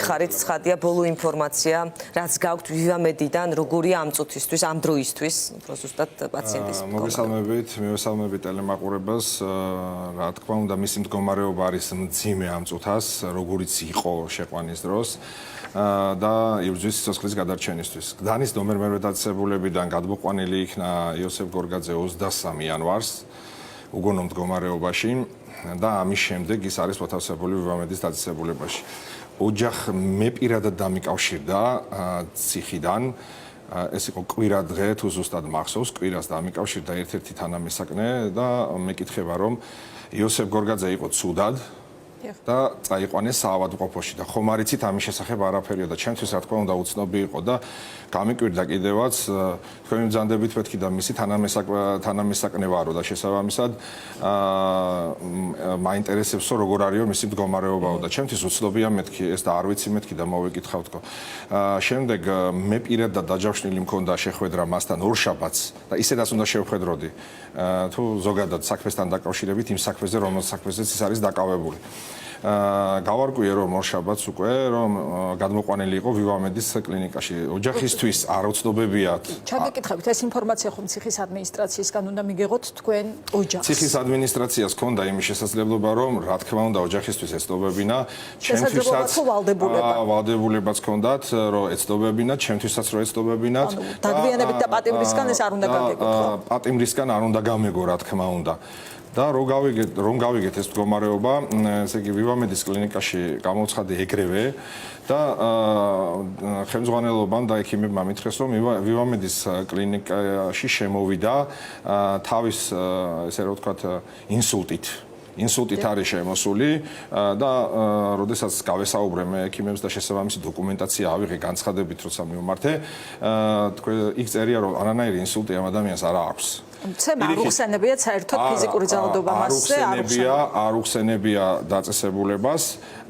გითხარით, ცხადია ბოლო ინფორმაცია, რაც გაქვთ ვივამედიდან, როგორია ამ წუთისთვის, ამ დროისთვის, უფრო ზუსტად პაციენტის მივესალმებით ტელემაყურებელს, რა თქმა უნდა, მისი მდგომარეობა არის მძიმე ამ წუთას, როგორიც იყო შეყვანის დროს და იბრძვის სიცოცხლის გადარჩენისთვის. გდანის ნომერ მერვე დაწესებულებიდან გადმოყვანილი იქნა იოსებ გორგაძე 23 იანვარს უგონო მდგომარეობაში და ამის შემდეგ ის არის მოთავსებული ვივამედის დაწესებულებაში. ოჯახ მე პირადად დამიკავშირდა ციხიდან. ეს იყო კვირა დღე თუ ზუსტად მახსოვს, კვირას დამიკავშირდა ერთ-ერთი თანამესაკნე და მეკითხება რომ იოსებ გორგაძე იყო ცუდად და წაიყვანეს საავადმყოფოში და ხომ არ იცით ამის შესახებ არაფერია და ჩემთვის რა თქმა უნდა უცნობი იყო და გამიკვირდა კიდევაც თქვენ მძანდებით მეთქი და მისი თანამესაკნე ვარო და შესაბამისად მაინტერესებსო როგორ არისო მისი მდგომარეობაო და ჩემთვის უცნობია მეთქი ეს და არ ვიცი მეთქი და მოვიკითხავთქო. შემდეგ მე პირადად დაჯავშნილი მქონდა შეხვედრა მასთან ორშაბათს და ისედაც უნდა შევხედროდი თუ ზოგადად საქმესთან დაკავშირებით იმ საქმეზე რომელს საქმეზეც ის არის დაკავებული. გავარკვიე რომ ორშაბათს უკვე რომ გადმოყვანილი იყო ვივამედის კლინიკაში. ოჯახისთვის არ უცნობებია. ჩაგეკითხებით ეს ინფორმაცია ხომ ციხის ადმინისტრაციისგან უნდა მიგეღოთ თქვენ ოჯახს. ციხის ადმინისტრაციას ჰქონდა იმის შესაძლებლობა რომ რა თქმა უნდა ოჯახისთვის ეცნობებინა, ჩემთვისაც ვალდებულებაც ჰქონდათ რომ ეცნობებინა, ჩემთვისაც რომ ეცნობებინათ. დაგვიანებით და პატიმრისგან ეს არ უნდა გამეგოთ. პატიმრისგან არ უნდა გამეგო რა თქმა უნდა. და რომ გავიგეთ ეს მდგომარეობა, ესე იგი ვივამედის კლინიკაში გამოცხადე ეგრევე და ხელმძღვანელობამ და ექიმებმა მითხრეს რომ ვივამედის კლინიკაში შემოვიდა თავის ესე რომ ვთქვათ ინსულტით არის შემოსული და როდესაც გავესაუბრე მე ექიმებს და შესაბამისი დოკუმენტაცია ავიღე განცხადებით როცა მივმართე თქვენ იქ წერია რომ არანაირი ინსულტი ამ ადამიანს არ აქვს. არ უხსენებიათ საერთოდ ფიზიკური ძალადობა მასზე არ უხსენებია დაწესებულებას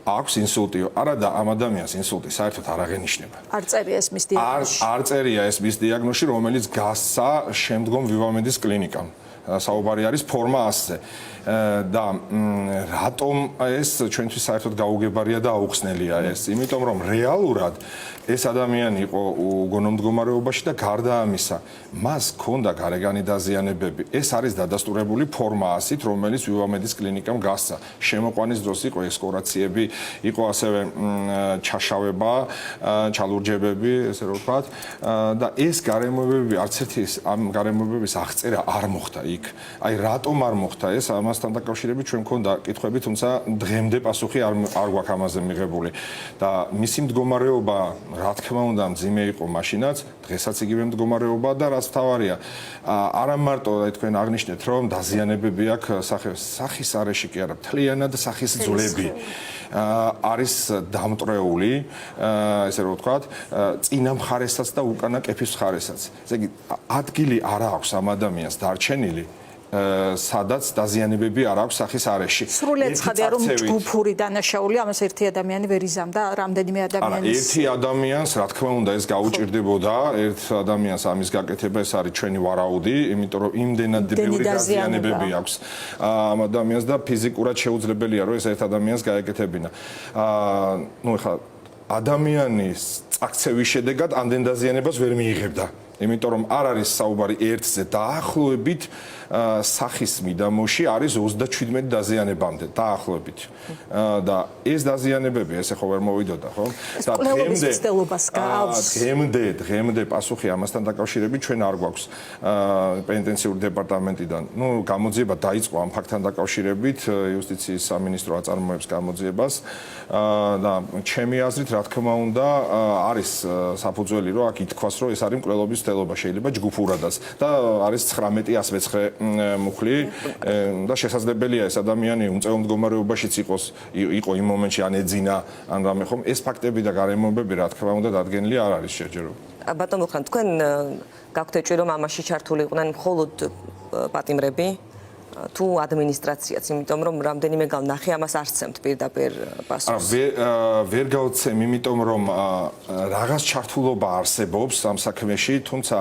აქვს ინსულტი არა და ამ ადამიანს ინსულტი საერთოდ არ აღენიშნება. არ წერია ეს მის დიაგნოზში. არ წერია ეს მის დიაგნოზში რომელიც გასცა შემდგომ ვივამედის კლინიკამ. საუბარი არის ფორმა 100-ზე. და რატომ ეს ჩვენთვის საერთოდ გაუგებარია და აუხსნელია ეს? იმიტომ რომ რეალურად ეს ადამიანი იყო უგონო მდგომარეობაში და გარდა ამისა მას ჰქონდა გარეგანი დაზიანებები. ეს არის დადასტურებული ფორმა 100-ით, რომელიც ვივამედის კლინიკამ გასცა. შემოყვანის დროს იყო ესკორაციები, იყო ასევე ჩაშავება, ჩალურჯებები, ესე რომ ვთქვათ. და ეს გარემოებები არც ერთი ამ გარემოებების აღწერა არ მოხდა იქ. აი რატომ არ მოხდა ეს? ამასთან დაკავშირებით ჩვენ მქონდა კითხვები, თუმცა დღემდე პასუხი არ გვაქვს ამაზე მიღებული. და მისი მდგომარეობა რა თქმა უნდა მძიმე იყო მაშინაც, დღესაც იგივე მდგომარეობა და რაც თავარია, არა მარტო თქვენ აღნიშნეთ რომ დაზიანებები აქვს სახის არეში კი არა, მთლიანად სახის ძვლები არის დამტრეული, ესე რომ ვთქვათ, წინა მხარესაც და უკანა კეფის მხარესაც. ესე იგი ადგილი არ აქვს ამ ადამიანს დარჩენილი სადაც დაზიანებები არ აქვს სახის არეში. სრულიად ცხადია რომ ჯგუფური დანაშაული ამას ერთი ადამიანი ვერ იზამდა რამდენიმე ადამიანის. ერთი ადამიანს რა თქმა უნდა ეს გაუჭირდებოდა, ერთ ადამიანს ამის გაკეთება ეს არის ჩვენი ვარაუდი, იმიტომ რომ იმდენად ბევრი დაზიანებები აქვს ამ ადამიანს და ფიზიკურად შეუძლებელია რომ ეს ერთ ადამიანს გაეკეთებინა. ნუ ეხლა ადამიანის წაქცევის შედეგად ამდენ დაზიანებას ვერ მიიღებდა. იმიტომ რომ არ არის საუბარი ერთზე დაახლოებით სახის მიდამოში არის 37 დაზიანებამდე დაახლოებით. და ეს დაზიანებები ესე ხო ვერ მოვიდოდა, ხო? და დღემდე პასუხი ამასთან დაკავშირებით ჩვენ არ გვაქვს პენიტენციური დეპარტამენტიდან. ნუ გამოძიება დაიწყო ამ ფაქტთან დაკავშირებით იუსტიციის სამინისტრო აწარმოებს გამოძიებას და ჩემი აზრით რა თქმა უნდა არის საფუძველი რომ აქ ითქვას რომ ეს არის მკვლელობის მცდელობა შეიძლება ჯგუფურადაც და არის 19-109 მუხლი და შესაძლებელია ეს ადამიანი უმწეო მდგომარეობაშიც იყო იმ მომენტში ან ეძინა ან რამე ხომ ეს ფაქტები და გარემოებები რა თქმა უნდა დადგენილი არ არის შეჯერებული. ბატონ მოხან თქვენ გაქვთ ეჭვი რომ ამაში ჩართული იყვნენ მხოლოდ პატიმრები თუ ადმინისტრაციაც, იმიტომ რომ რამდენიმე გავნახე ამას არ სცემთ პირდაპირ პასუხს. ვერ გავცემ, იმიტომ რომ რაღაც ჩართულობა არსებობს ამ საქმეში, თუმცა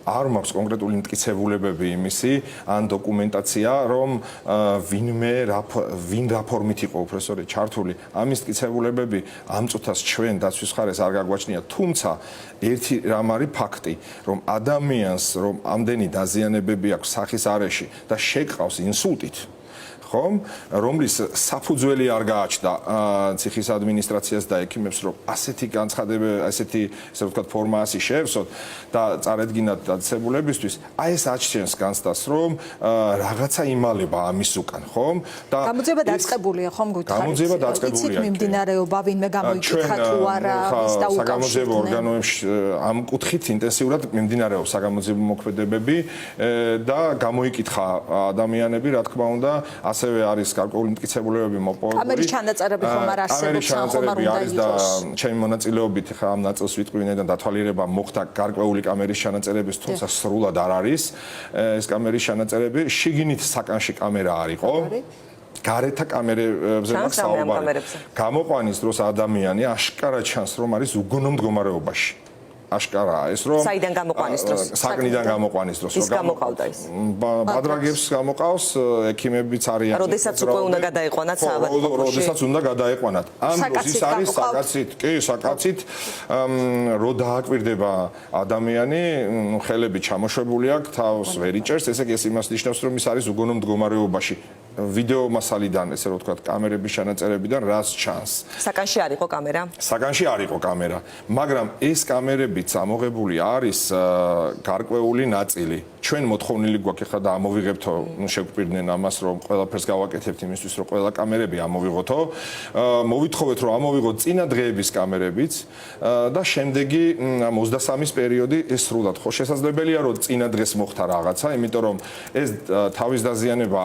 არ მაქვს კონკრეტული მტკიცებულებები იმისი ან დოკუმენტაცია, რომ ვინ რა ფორმით იყო უფროსორი ჩართული. ამის მტკიცებულებები ამ წუთას ჩვენ დაცვის მხარეს არ გაგვაჩნია, თუმცა ერთი რამ არის ფაქტი, რომ ადამიანს რომ ამდენი დაზიანებები აქვს სახის არეში და შეკყავს ინსულტით, ხომ, რომლის საფუძველი არ გააჩნდა ციხის ადმინისტრაციას და ექიმებს, რომ ასეთი განცხადება, ასეთი ესე ვთქვათ ფორმაცია შეევსოთ და წარედგინათ დაწესებულებისთვის, აი ეს აჩვენს განცდას, რომ რაღაცა იმალება ამის უკან, ხომ? და გამოძიება დაწყებულია, ხომ გითხარით? გამოძიება დაწყებულია. იცით მიმდინარეობა, ვინმე გამოიკითხა თუ არა, ვის დაუკავშირდნენ? საგამოძიებო ორგანოებში ამ კუთხით ინტენსიურად მიმდინარეობს საგამოძიებო მოქმედებები და გამოიკითხა ადამიანები, რა თქმა უნდა, ასევე არის გარკვეული მტკიცებულებები მოპოვებული. კამერის ჩანაწერები ხომ არ არსებობს, კამერის ჩანაწერები არის და ჩემი მონაწილეობით ხა ამ ნაწილს ვიტყვინებიდან დათვალიერება მოხდა გარკვეული კამერის ჩანაწერების, თუმცა სრულად არ არის ეს კამერის ჩანაწერები. შიგნით საკანში კამერა არ იყო. გარეთა კამერებზე მაქვს საუბარი. გამოყვანის დროს ადამიანი აშკარად ჩანს, რომ არის უგონო მდგომარეობაში. აშკარაა ეს რომ საიდან გამოყვანის დროს საკნიდან გამოყვანის დროს ის გამოყავდა ის ბადრაგებს გამოყავს ექიმებიც არიან როდესაც უკვე უნდა გადაეყვანათ საავადმყოფოში როდესაც უნდა გადაეყვანათ ამ დროს ის არის საკაცით კი საკაცით რო დააკვირდება ადამიანი ხელები ჩამოშვებული აქვს თავს ვერ იჭერს ესე იგი ეს იმას ნიშნავს რომ ის არის უგონო მდგომარეობაში ვიდეო მასალიდან ესე რომ ვთქვათ კამერების ჩანაწერებიდან რას ჩანს საკანში არ იყო კამერა საკანში არ იყო კამერა მაგრამ ეს კამერებიც ამოღებული არის გარკვეული ნაწილი ჩვენ მოთხოვნილი გვაქვს ხა და ამოვიღებთო ნუ შეგვპირდნენ ამას რომ ყველაფერს გავაკეთებთ იმისთვის რომ ყველა კამერები ამოვიღოთო მოვითხოვეთ რომ ამოვიღოთ წინა დღეების კამერებიც და შემდეგი 23-ის პერიოდი ეს სრულად ხო შესაძლებელია რომ წინა დღეს მოხდა რაღაცა იმიტომ რომ ეს თავის დაზიანება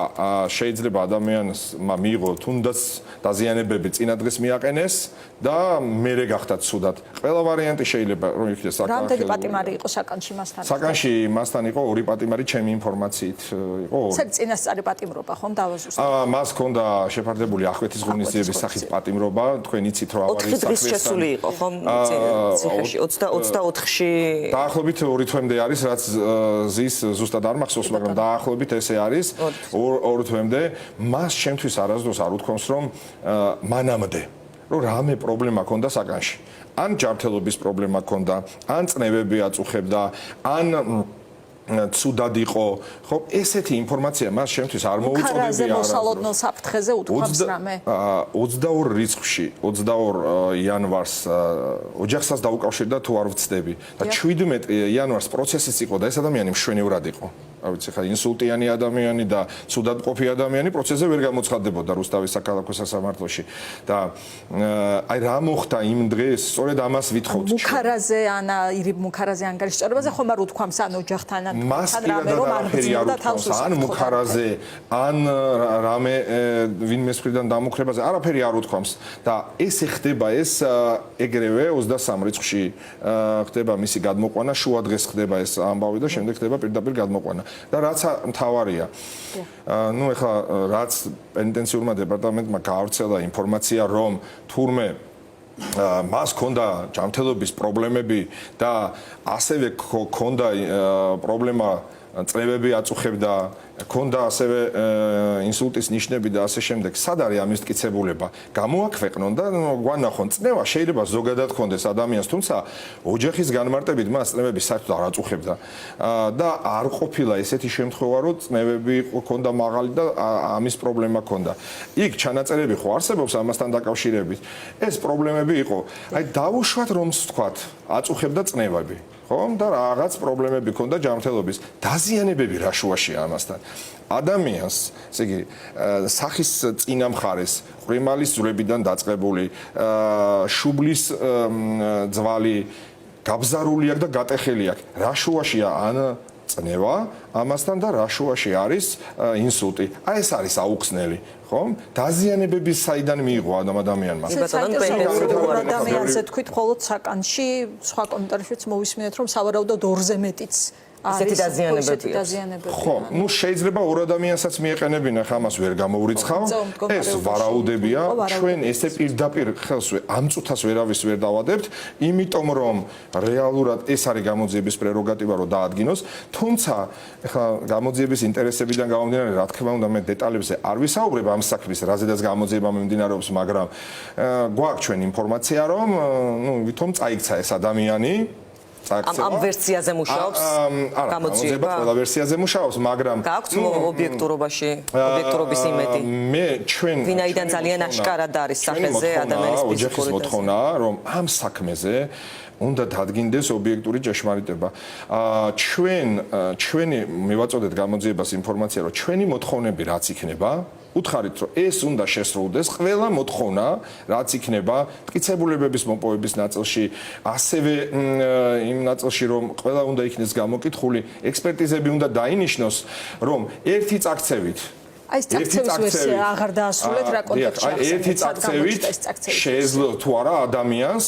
შეიძლება ადამიანს მიიღო თუნდაც დაზიანებები წინა დღეს მიაყენეს და მერე გახდათ ცუდად ყველა ვარიანტი შეიძლება რომ იქნეს საკანში რამდენი პატიმარი იყო საკანში მასთან საკანში მასთან იყო ორი პატიმარი ჩემი ინფორმაციით იყო ორი წინასწარი პატიმრობა ხომ დავაზუსტე მას ჰქონდა შეფარდებული ახвеთის ღონისძიების სახით პატიმრობა თქვენ იცით რომ ავარიის საქმეს შესული იყო ხომ ციხეში 24-ში დაახლოებით 2 თვემდე არის რაც ზის ზუსტად არ მახსოვს მაგრამ დაახლოებით ესე არის 2 თვემდე მას შემთთვის არასდროს არ უთქვამს რომ მანამდე რომ რამე პრობლემა ქონდა საკანში ან ჯანმრთელობის პრობლემა ქონდა ან წნევები აწუხებდა ან ცუდად იყო ხო ესეთი ინფორმაცია მას შემთთვის არ მოუწოდებია არა მოსალოდნელ საფრთხეზე უთქვამს რამე 22 რიცხვში 22 იანვარს ოჯახსაც დაუკავშირდა თუ არ ვცდები და 17 იანვარს პროცესიც იყო და ეს ადამიანი მშვენივრად იყო არ ვიცი ხა ინსულტიანი ადამიანი და ცუდად ყოფი ადამიანი პროცესზე ვერ გამოცხადდებოდა რუსთავის საქალაქო სასამართლოში და აი რა მოხდა იმ დღეს სწორედ ამას ვითხოვთ მუქარაზე ანა ირიბ მუქარაზე ანგარიშჭარებაზე ხომ არ უთქვამს ან ოჯახთან ან მას პირადად არაფერი არ უთქვამს ან მუქარაზე ან რამე ვინმეს მხრიდან დამუქრებაზე არაფერი არ უთქვამს და ეს ხდება ეს ეგრევე 23 რიცხვში ხდება მისი გადმოყვანა შუა დღეს ხდება ეს ამბავი და შემდეგ ხდება პირდაპირ გადმოყვანა და რაც მთავარია ну ეხლა რაც პენიტენციურმა დეპარტამენტმა გაავრცელა ინფორმაცია რომ თურმე მას ჰქონდა ჯანმრთელობის პრობლემები და ასევე ჰქონდა პრობლემა წნევები აწუხებდა ჰქონდა ასევე ინსულტის ნიშნები და ასე შემდეგ სად არის ამის მტკიცებულება გამოაქვეყნონ და გვანახონ წნევა შეიძლება ზოგადად ჰქონდეს ადამიანს თუმცა ოჯახის განმარტებით მას წნევები საერთოდ არ აწუხებდა და არ ყოფილა ესეთი შემთხვევა რომ წნევები ჰქონდა მაღალი და ამის პრობლემა ჰქონდა იქ ჩანაწერები ხო არსებობს ამასთან დაკავშირებით ეს პრობლემები იყო აი დაუშვათ რომ ვთქვათ აწუხებდა წნევები ხომ და რაღაც პრობლემები ჰქონდა ჯანმრთელობის დაზიანებები რა შუაშია ამასთან ადამიანს ესე იგი სახის წინა მხარეს ყრიმალის ძვლებიდან დაწყებული შუბლის ძვალი გაბზარული აქვს და გატეხელი აქვს რა შუაშია ან წნევა ამასთან და რა შუაში არის ინსულტი აი ეს არის აუხსნელი ხომ დაზიანებების საიდან მიიღო ადამიანმა ადამიანზე თქვით მხოლოდ საკანში სხვა კომენტარებშიც მოვისმინეთ რომ სავარაუდოდ 2-ზე მეტიც ესეთი დაზიანებებია. ხო, ну შეიძლება ორ ადამიანსაც მიეყენებინა, ხამას ვერ გამოურიცხავ. ეს ვარაუდებია, ჩვენ ესე პირდაპირ ხელს ამ წუთას ვერავის ვერ დავადებთ, იმიტომ რომ რეალურად ეს არის გამოძიების პრეროგატივა რომ დაადგინოს, თუმცა ეხლა გამოძიების ინტერესებიდან გამომდინარე, რა თქმა უნდა, მე დეტალებზე არ ვისაუბრებ ამ საქმის, რაზედაც გამოძიება მიმდინარეობს, მაგრამ გვაქვს ჩვენ ინფორმაცია, რომ ну ვითომ წაიქცა ეს ადამიანი ამ ვერსიაზე მუშაობს გამოძიება? ყველა ვერსიაზე მუშაობს, მაგრამ გააქვთ ობიექტურობის იმედი? მე ჩვენ ვინაიდან ძალიან აშკარად არის სახელზე ადამიანის ოჯახის მოთხოვნა, რომ ამ საქმეზე უნდა დადგინდეს ობიექტური ჭეშმარიტება. ჩვენი მივაწოდეთ გამოძიებას ინფორმაცია, რომ ჩვენი მოთხოვნები რაც იქნება, უთხარით რომ ეს უნდა შესრულდეს ყველა მოთხოვნა, რაც იქნება მტკიცებულებების მოპოვების ნაწილში, ასევე იმ ნაწილში რომ ყველა უნდა იქნეს გამოკითხული, ექსპერტიზები უნდა დაინიშნოს, რომ ერთი წაქცევით აი ეს წაქცევის ვერსია აღარ დაასრულეთ რა კონტექსტში ახსენეთ. ერთი წაქცევით შეეძლო თუ არა ადამიანს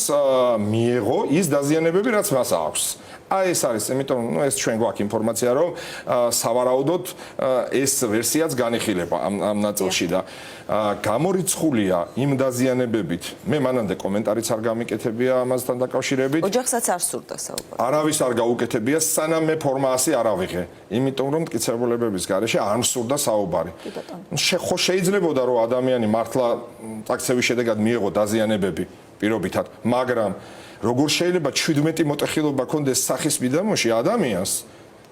მიეღო ის დაზიანებები, რაც მას აქვს. აი ეს არის, იმიტომ რომ ეს ჩვენ გვაქვს ინფორმაცია, რომ სავარაუდოდ ეს ვერსიაც განიხილება ამ ნაწილში და გამორიცხულია იმ დაზიანებებით. მე მანამდე კომენტარიც არ გამიკეთებია ამასთან დაკავშირებით. ოჯახსაც არ სურდა საუბარი. არავის არ გაუკეთებია, სანამ მე ფორმასი არ ავიღე. იმიტომ რომ მტკიცებულებების გარეშე არ მსურდა საუბარი. ხო შეიძლებოდა რომ ადამიანი მართლა წაქცევის შედეგად მიეღო დაზიანებები პირობითად, მაგრამ როგორ შეიძლება 17 მოტეხილობა კონდეს სახის მიდამოში ადამიანს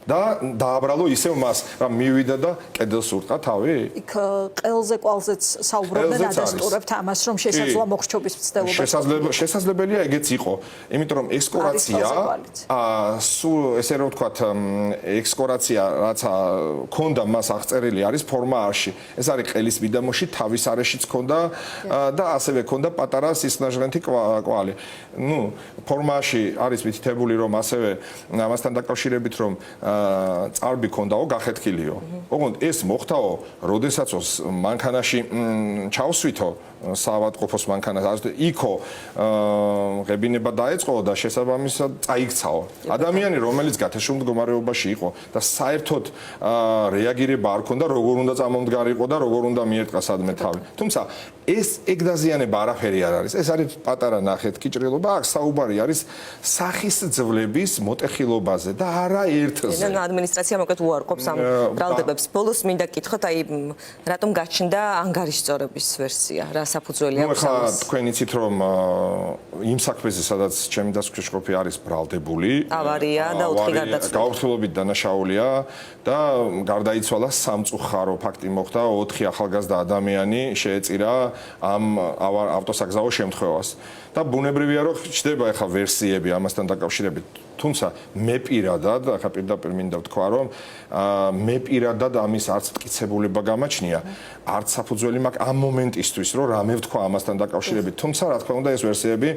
და დააბრალო ისევ მას, რომ მივიდა და კედელს ურტყა თავი? იქ ყელზე კვალზეც საუბრობდნენ ადასტურებთ ამას, რომ შესაძლოა მოხრჩობის მცდელობა. შესაძლებელია ეგეც იყო, იმიტომ რომ ექსკორაცია, სულ ესე რომ ვთქვათ, ექსკორაცია რაც ქონდა მას აღწერილი არის ფორმაში. ეს არის ყელის მიდამოში, თავის არეშიც ქონდა და ასევე ქონდა პატარა სისხლნაჟღენთი კვალი. ნუ ფორმაში არის მითითებული, რომ ასევე ამასთან დაკავშირებით რომ წარბი ქონდაო გახეთქილიო. ოღონდ ეს მოხდაო, როდესაც მანქანაში ჩავსვითო საავადმყოფოს მანქანას, იქო ღებინება დაეწყო და შესაბამისად წაიქცაო. ადამიანი, რომელიც გათეშულ მდგომარეობაში იყო და საერთოდ რეაგირება არ ქონდა, როგორ უნდა წამომდგარიყო და როგორ უნდა მიერტყა სადმე თავი. თუმცა ეს ეგ დაზიანება არაფერი არ არის. ეს არის პატარა ნახეთქი ჭრილობა, აქ საუბარი არის სახის ძვლების მოტეხილობაზე და არა ერთზე. ადმინისტრაცია მოკლედ უარყოფს ამ ბრალდებებს. ბოლოს მინდა გითხოთ, აი რატომ გაჩნდა ანგარიშწორების ვერსია? რა საფუძველი აქვს ამას? თქვენ იცით რომ იმ საქმეზე, სადაც ჩემი დასკვნითი არის ბრალდებული, ავარია და 4 გარდაცვალება. გაუთხილობით დანაშაულია და გარდაიცვალა სამწუხარო ფაქტი მოხდა, 4 ახალგაზრდა ადამიანი შეეწირა ამ ავტოსაგზაო შემთხვევას. და ბუნებრივია რომ ჩდება ახლა ვერსიები ამასთან დაკავშირებით. თუმცა მე პირადად, ახლა პირდაპირ მინდა ვთქვა, რომ მე პირადად ამის არც მტკიცებულება გამაჩნია, არც საფუძველი მაქვს ამ მომენტისთვის, რომ რამე ვთქვა ამასთან დაკავშირებით. თუმცა, რა თქმა უნდა, ეს ვერსიები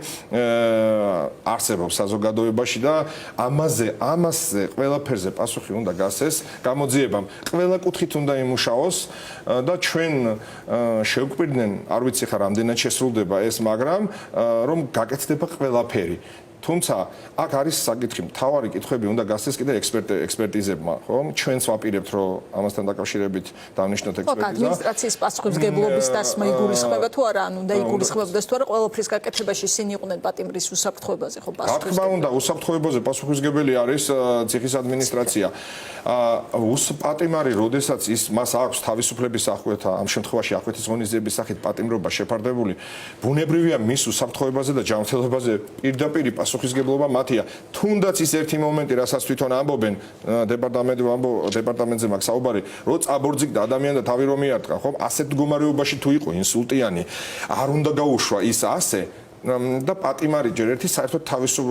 არსებობს საზოგადოებაში და ამაზე ყველაფერზე პასუხი უნდა გასცეს გამოძიებამ. ყველა კუთხით უნდა იმუშაოს და ჩვენ შევკვირდნენ, არ ვიცი ხა რამდენად შესრულდება ეს, მაგრამ რომ გაკეთდება ყველაფერი. თუმცა აქ არის საკითხი, მთავარი კითხვები უნდა გასცეს კიდე ექსპერტიზებმა, ხო? ჩვენც ვაპირებთ, რომ ამასთან დაკავშირებით დავნიშნოთ ექსპერტიზა. ადმინისტრაციის პასუხისმგებლობის დასმა იგულისხმება თუ არა, ანუ და იგულისხმებდეს თუ არა ყველაფრის გაკეთებაში ისინი იყვნენ პატიმრის უსაფრთხოებაზე, ხო, პასუხისმგებელი? რა თქმა უნდა, უსაფრთხოებაზე პასუხისმგებელი არის ციხის ადმინისტრაცია. პატიმარი, როდესაც მას აქვს თავისუფლების აღკვეთა, ამ შემთხვევაში აღკვეთის ღონისძიების სახით პატიმრობა შეფარდებული, ბუნებრივია მის უსაფრთხოებაზე და ჯანმრთელობაზე პირდაპირ პასუხისმგებლობა მათია. თუნდაც ის ერთი მომენტი, რასაც თვითონ ამბობენ დეპარტამენტზე მაქვს საუბარი, რომ წაბორძიგდა ადამიანი და თავი რომ მიარტყა, ხო? ასეთ მდგომარეობაში თუ იყო ინსულტიანი, არ უნდა გაუშვა ის ასე და პატიმარი ჯერ ერთი საერთოდ თავისუფ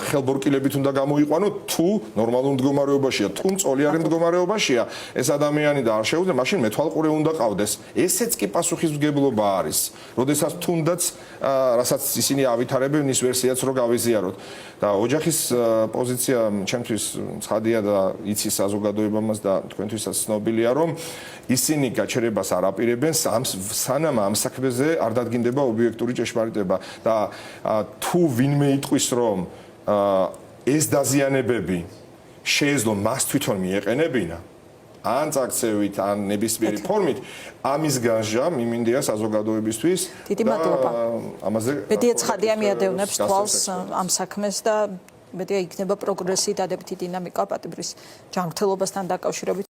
ხელბორკილებით უნდა გამოიყვანო თუ ნორმალურ მდგომარეობაშია, თუ მწოლიარე მდგომარეობაშია ეს ადამიანი და არ შეუძლია, მაშინ მეთვალყურე უნდა ყავდეს. ესეც კი პასუხისმგებლობა არის. როდესაც თუნდაც რასაც ისინი ავითარებენ ის ვერსიაც რო გავიზიაროთ. და ოჯახის პოზიცია ჩემთვის ცხადია და იცის საზოგადოებამაც და თქვენთვისაც ცნობილია, რომ ისინი გაჩერებას არ აპირებენ სანამ ამ საქმეზე არ დადგინდება ობიექტური ჭეშმარიტება და თუ ვინმე იტყვის რომ ეს დაზიანებები შეეძლო მას თვითონ მიეყენებინა ან წაქცევით, ან ნებისმიერი ფორმით, ამის განსჯა მიმინდია საზოგადოებისთვის. დიდი მადლობა. ამაზე მეტი ცხადია მიადევნებს თვალს ამ საქმეს და მეტია იქნება პროგრესი, დადებითი დინამიკა პატიმრის ჯანმრთელობასთან დაკავშირებით.